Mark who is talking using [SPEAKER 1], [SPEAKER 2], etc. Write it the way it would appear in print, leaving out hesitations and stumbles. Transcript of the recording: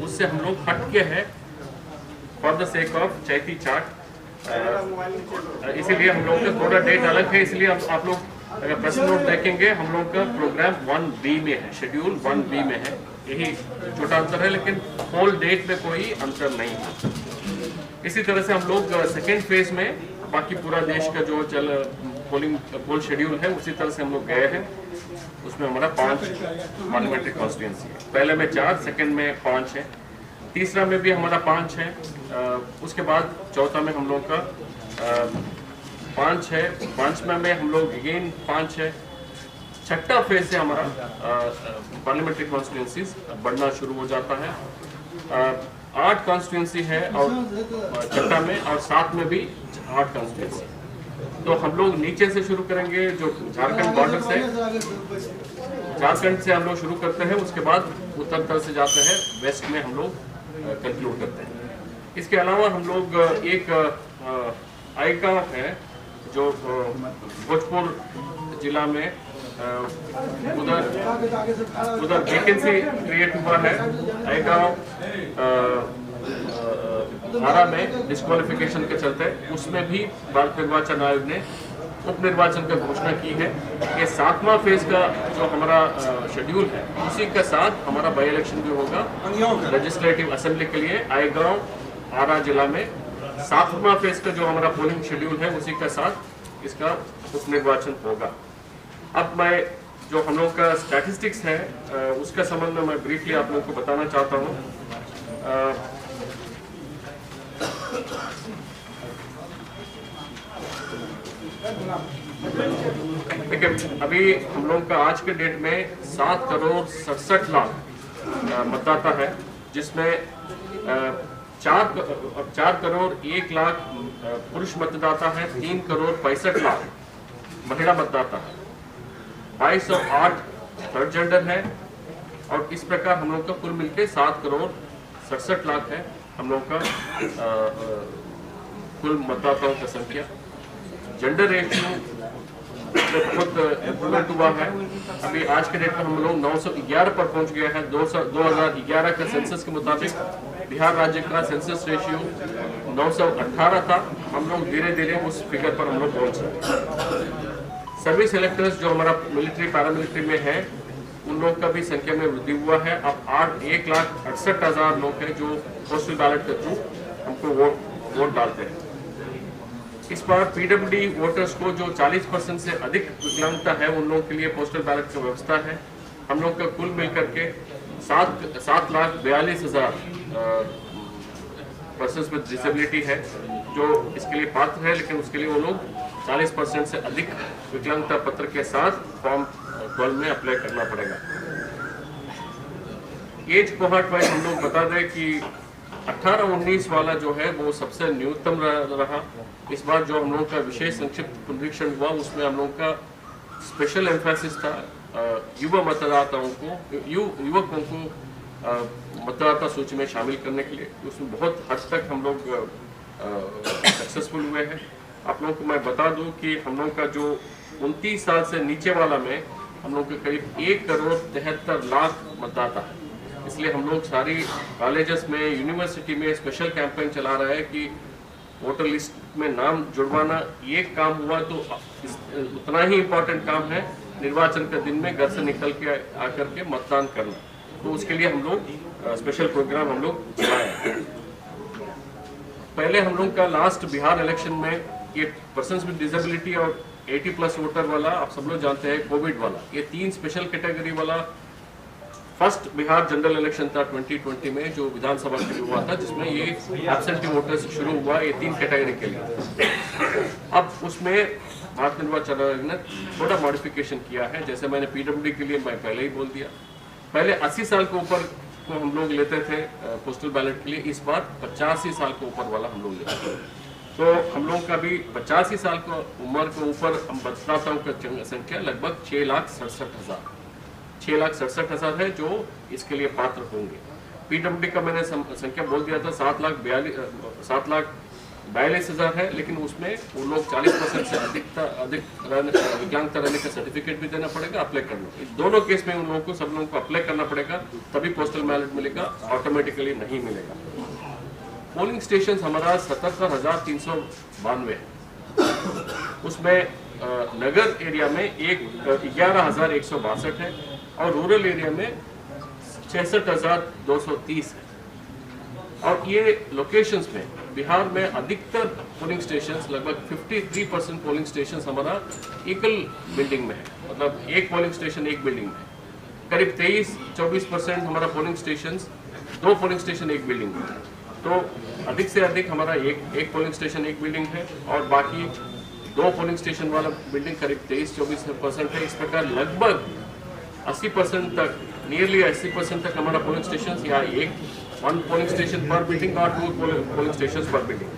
[SPEAKER 1] उससे हम लोग हट के है फॉर द सेक ऑफ चैती चाट, इसीलिए हम लोग का थोड़ा डेट अलग है। इसलिए आप लोग अगर प्रेस नोट देखेंगे हम लोग का प्रोग्राम 1B में है, शेड्यूल 1B में है। यही छोटा अंतर है, लेकिन होल डेट में कोई अंतर नहीं है। इसी तरह से हम लोग सेकेंड फेज में बाकी पूरा देश का जो पोल शेड्यूल है उसी तरह से हम लोग गए हैं। उसमें हमारा 5 पार्लियामेंट्री कॉन्स्टिट्यूंसी है। पहले में 4, सेकंड में 5 है, तीसरा में भी हमारा 5 है, उसके बाद चौथा में हम लोग का 5 है, 5वां में हम लोग अगेन 5 है। छठा फेज से हमारा पार्लियामेंट्री कॉन्स्टिट्यूंसीज बढ़ना शुरू हो जाता है। 8 कॉन्स्टिट्यूंसी है और छठा में, और 7 में भी 8 कॉन्स्टिट्यूंसी। तो हम लोग नीचे से शुरू करेंगे, जो झारखंड बॉर्डर से, झारखंड से हम लोग शुरू करते हैं, उसके बाद उत्तर तरफ से जाते हैं, वेस्ट में हम लोग कंक्लूड करते हैं। इसके अलावा हम लोग एक आइका है जो भोजपुर जिला में उधर वैकेंसी क्रिएट हुआ है। आइका आरा में डिस्क्वालिफिकेशन के चलते उसमें भी भारत निर्वाचन आयोग ने उप निर्वाचन का घोषणा की है। ये 7वां फेज का जो हमारा शेड्यूल है, उसी के साथ हमारा बाई इलेक्शन भी होगा लेजिस्लेटिव असेंबली के लिए आईगांव आरा जिला में। 7वां फेज का जो हमारा पोलिंग शेड्यूल है उसी के साथ इसका उप निर्वाचन होगा। अब मैं जो हम लोग का स्टैटिस्टिक्स है उसका संबंध में मैं ब्रीफली आप लोगों को बताना चाहता हूँ। देखिए, अभी हम लोग का आज के डेट में 7 करोड़ 67 लाख मतदाता है, जिसमें 4 करोड़ 1 लाख पुरुष मतदाता है, 3 करोड़ 65 लाख महिला मतदाता है, 2208 थर्ड जेंडर है, और इस प्रकार हम लोग का कुल मिलके 7 करोड़ 67 लाख है हम लोग का कुल मतदाताओं की संख्या। जेंडर रेशियो बहुत इम्प्रूवमेंट हुआ है। अभी आज के डेट में हम लोग 911 पर पहुंच गए हैं। 2011 के सेंसस के मुताबिक बिहार राज्य का सेंसस रेशियो 918 था। हम लोग धीरे धीरे उस फिगर पर हम लोग पहुंच रहे हैं। सर्विस इलेक्टर्स जो हमारा मिलिट्री पैरामिलिट्री में है, उन लोगों का भी संख्या में वृद्धि हुआ है। अब 1,68,000 लोग हैं जो पोस्टल बैलेट के थ्रू हमको वोट डालते हैं। इस बार पीडब्ल्यूडी वोटर्स को जो 40% से अधिक विकलांगता है, उन लोगों के लिए पोस्टल बैलेट की व्यवस्था है। हम लोग का कुल मिलकर के 7,42,000 पर्सन्स विद डिसेबिलिटी है जो इसके लिए पात्र है, लेकिन उसके लिए वो लोग 40% से अधिक विकलांगता पत्र के साथ फॉर्म 12 में अप्लाई करना पड़ेगा। एज कोहॉर्ट वाइज हम लोग बता दें कि 18-19 वाला जो है वो सबसे न्यूनतम रहा। इस बार जो हम लोगों का विशेष संक्षिप्त पुनरीक्षण हुआ उसमें हम लोगों का स्पेशल एम्फेसिस था युवा मतदाताओं को, युवकों को मतदाता सूची में शामिल करने के लिए। उसमें बहुत हद तक हम लोग सक्सेसफुल हुए हैं। आप लोगों को मैं बता दूं कि हम लोगों का जो 29 साल से नीचे वाला में हम लोग के करीब 1 करोड़ 73 लाख मतदाता है। इसलिए हम लोग सारी कॉलेजेस में, यूनिवर्सिटी में स्पेशल कैंपेन चला रहे हैं कि वोटर लिस्ट में नाम जुड़वाना ये काम हुआ तो उतना ही इम्पोर्टेंट काम है निर्वाचन के दिन में घर से निकल के आकर के मतदान करना। तो उसके लिए हम लोग स्पेशल प्रोग्राम हम लोग चलाए। पहले हम लोग का लास्ट बिहार इलेक्शन में ये पर्सन्स विद डिसेबिलिटी और 80+ वोटर वाला, आप सब लोग जानते हैं कोविड वाला, ये 3 स्पेशल कैटेगरी वाला फर्स्ट बिहार जनरल इलेक्शन था 2020 में जो विधानसभा के लिए हुआ था, जिसमें ये एब्सेंटी वोटर से शुरू हुआ ये 3 कैटेगरी के लिए। अब उसमें भारत निर्वाचन आयोग ने थोड़ा मॉडिफिकेशन किया है। जैसे मैंने पीडब्ल्यूडी के लिए मैं पहले ही बोल दिया, पहले 80 साल के ऊपर को हम लोग लेते थे पोस्टल बैलेट के लिए, इस बार 85 साल के ऊपर वाला हम लोग लेते हैं। तो हम लोग का भी 85 साल की उम्र के ऊपर मतदाताओं की संख्या लगभग 6,67,000 है जो इसके लिए पात्र होंगे। पीडब्ल्यूडी का मैंने संख्या बोल दिया था 7,42,000 42,000 है, लेकिन उसमें वो लोग 40% से अधिक विकलांगता रहने का सर्टिफिकेट भी देना पड़ेगा, अप्लाई करना। इस दोनों केस में उन लोगों को, सब लोगों को अप्लाई करना पड़ेगा, तभी पोस्टल बैलेट मिलेगा, ऑटोमेटिकली नहीं मिलेगा। पोलिंग स्टेशन हमारा 77,392 है, उसमें नगर एरिया में 11,162 है और रूरल एरिया में 66,230 है। और ये लोकेशंस में बिहार में अधिकतर पोलिंग स्टेशंस, लगभग 53% पोलिंग स्टेशंस हमारा एकल बिल्डिंग में है, मतलब एक पोलिंग स्टेशन एक बिल्डिंग में है। करीब 23-24% हमारा पोलिंग स्टेशंस, 2 पोलिंग स्टेशन एक बिल्डिंग में है। तो अधिक से अधिक हमारा एक पोलिंग स्टेशन एक बिल्डिंग है और बाकी 2 पोलिंग स्टेशन वाला बिल्डिंग करीब 23-24% है। इस प्रकार लगभग 80% तक, नियरली 80% तक हमारा पोलिंग स्टेशन या 1 पोलिंग स्टेशन पर बिल्डिंग और 2 पोलिंग स्टेशन पर बिल्डिंग।